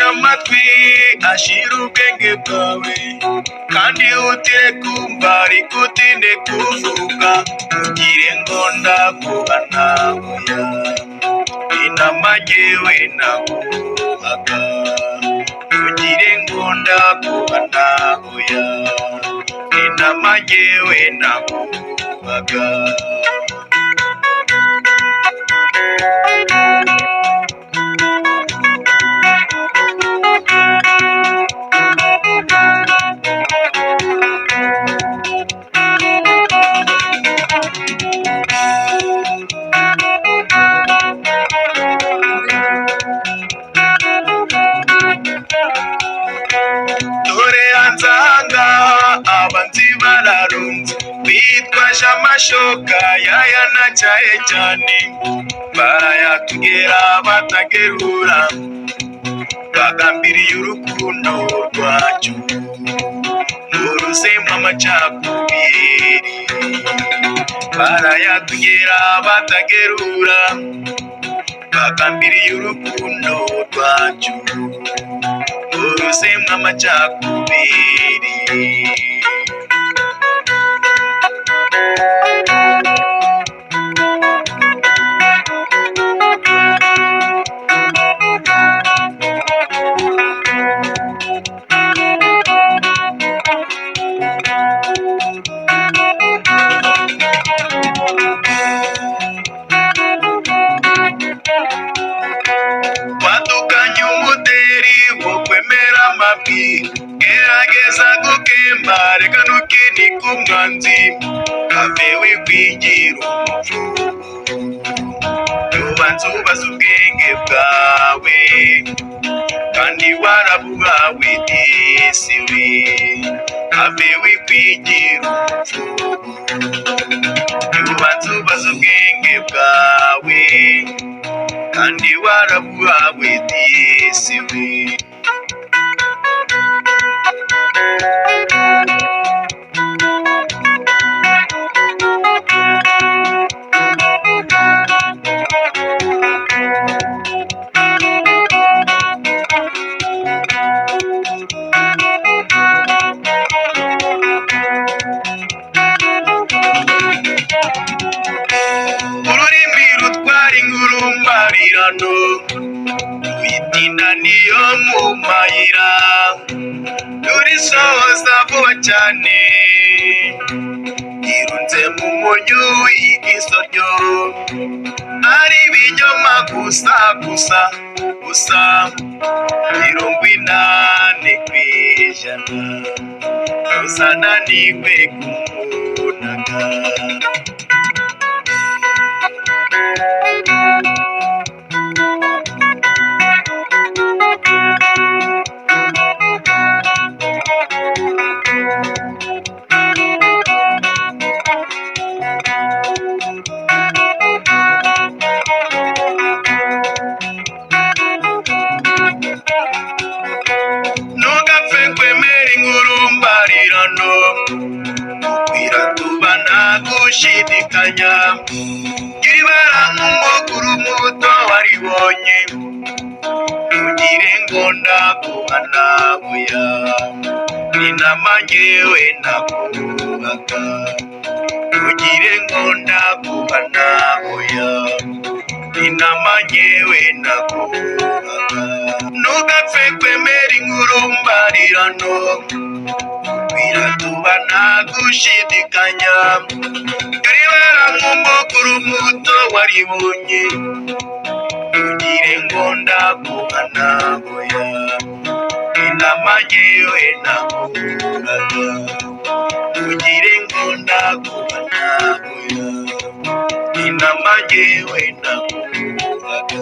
tega amatwi ashira ubwenge bwawe, kandi utire kumva ariko utinde kuvuga, ugire ngo ndakubana oya, inama njyewe naguhaga, ugire ngo ndakubana oya, inama njyewe naguhaga. Abanzi bararunze bitwaje amashoka yayanacyaye cyane, barayatugera batagerura, bagambiriye urukundo rwacu nuruzemo amacakubiri, barayatugera batagerura, bagambiriye urukundo rwacu nuruzemo amacakubiri. Wadukanye umuderi wo kwemera amabwire, gerageza gukemba reka ntukinika umwanzi, have wikwigira umupfumu, ubanza ubaza ubwenge bwawe, kandi warabuhawe disi we, have wikwigira umupfumu, ubanza ubaza ubwenge bwawe, kandi warabuhawe disi we. Ururimi rutwara ingurumbarirano, witinda niyo mu mayira, rurisohoza vuba cyane, irunze mu munyu y'igisoryo, ari ibinyoma gusa gusa gusa, 80% uzananirwe kumunaga. Ntugapfe kwemera ingurumbarirano, biratubana gushidikanya, gira ibara nk'umukuru muto waribonye, ugire ngo ndakubana oya, inama njyewe naguhaga, ugire ngo ndakubana oya, inama njyewe naguhaga. Ntugapfe kwemera ingurumbarirano, biratubana gushidikanya, gira ibara nk'umukuru muto waribonye, ugire ngo ndakubana oya, inama njyewe naguhaga, ugire ngo ndakubana oya, inama njyewe naguhaga.